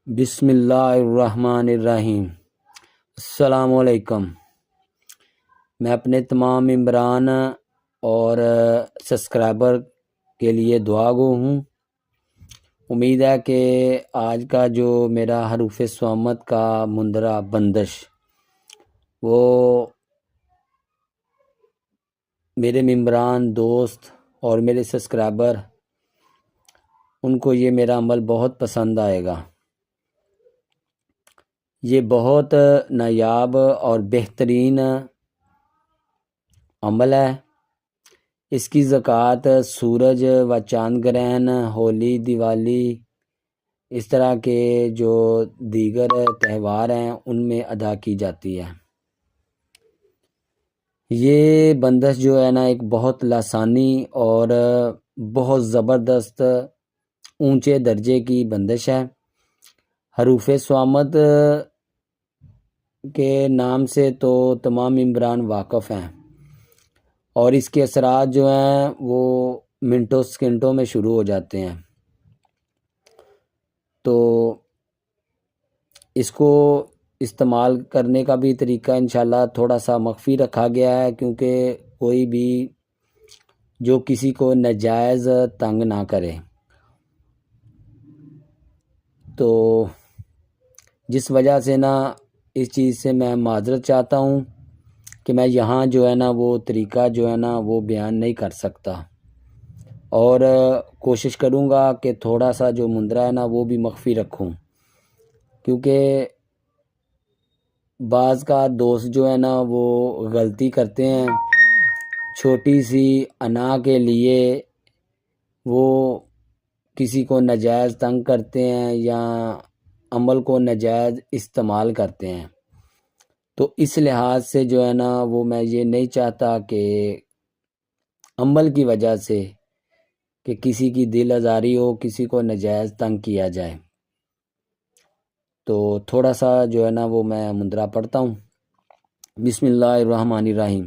بسم اللہ الرحمن الرحیم۔ السلام علیکم۔ میں اپنے تمام ممبران اور سبسکرائبر کے لیے دعا گو ہوں۔ امید ہے کہ آج کا جو میرا حروف صامت کا مندرہ بندش وہ میرے ممبران، دوست اور میرے سبسکرائبر ان کو یہ میرا عمل بہت پسند آئے گا۔ یہ بہت نایاب اور بہترین عمل ہے۔ اس کی زکوٰۃ سورج و چاند گرہن، ہولی، دیوالی، اس طرح کے جو دیگر تہوار ہیں ان میں ادا کی جاتی ہے۔ یہ بندش جو ہے نا ایک بہت لسانی اور بہت زبردست اونچے درجے کی بندش ہے۔ حروف صامت کے نام سے تو تمام ممبران واقف ہیں، اور اس کے اثرات جو ہیں وہ منٹوں سیکنڈوں میں شروع ہو جاتے ہیں۔ تو اس کو استعمال کرنے کا بھی طریقہ انشاءاللہ تھوڑا سا مخفی رکھا گیا ہے، کیونکہ کوئی بھی جو کسی کو ناجائز تنگ نہ کرے۔ تو جس وجہ سے نا اس چیز سے میں معذرت چاہتا ہوں کہ میں یہاں جو ہے نا وہ طریقہ جو ہے نا وہ بیان نہیں کر سکتا، اور کوشش کروں گا کہ تھوڑا سا جو مندرہ ہے نا وہ بھی مخفی رکھوں، کیونکہ بعض کا دوست جو ہے نا وہ غلطی کرتے ہیں، چھوٹی سی انا کے لیے وہ کسی کو ناجائز تنگ کرتے ہیں یا عمل کو ناجائز استعمال کرتے ہیں۔ تو اس لحاظ سے جو ہے نا وہ میں یہ نہیں چاہتا کہ عمل کی وجہ سے کہ کسی کی دل آزاری ہو، کسی کو ناجائز تنگ کیا جائے۔ تو تھوڑا سا جو ہے نا وہ میں مندرہ پڑھتا ہوں۔ بسم اللہ الرحمن الرحیم۔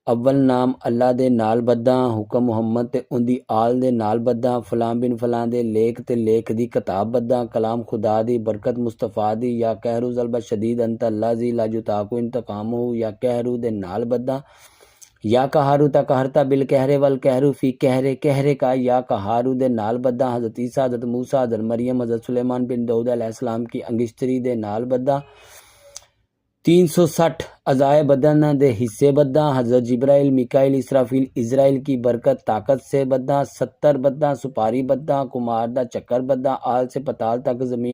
اول نام اللہ دے نال بداں، حکم محمد تے اندی آل دے نال بداں، فلاں بن فلاں دے لیک تے لیک دی کتاب بداں، کلام خدا دی برکت مصطفیٰ دی، یا کہرو ضلبت شدید انت اللہ زی لا جتاکو انتقام ہو، یا کہرو دے نال بداں، یا کہارو تا کہرتا بالکہرے والکہرو فی کہرے کہرے کا، یا کہارو دے نال بداں، حضرت عیسیٰ، حضرت موسیٰ، حضرت مریم، حضرت سلیمان بن داؤد علیہ السلام کی انگشتری دے نال بداں، 360 عزائے بدن دے حصے بداں، حضرت جبرائیل، میکائیل، اسرافیل، اسرائیل کی برکت طاقت سے بداں، 70 بداں، سپاری بداں، کمار دا چکر بداں، آل سے پتال تک زمین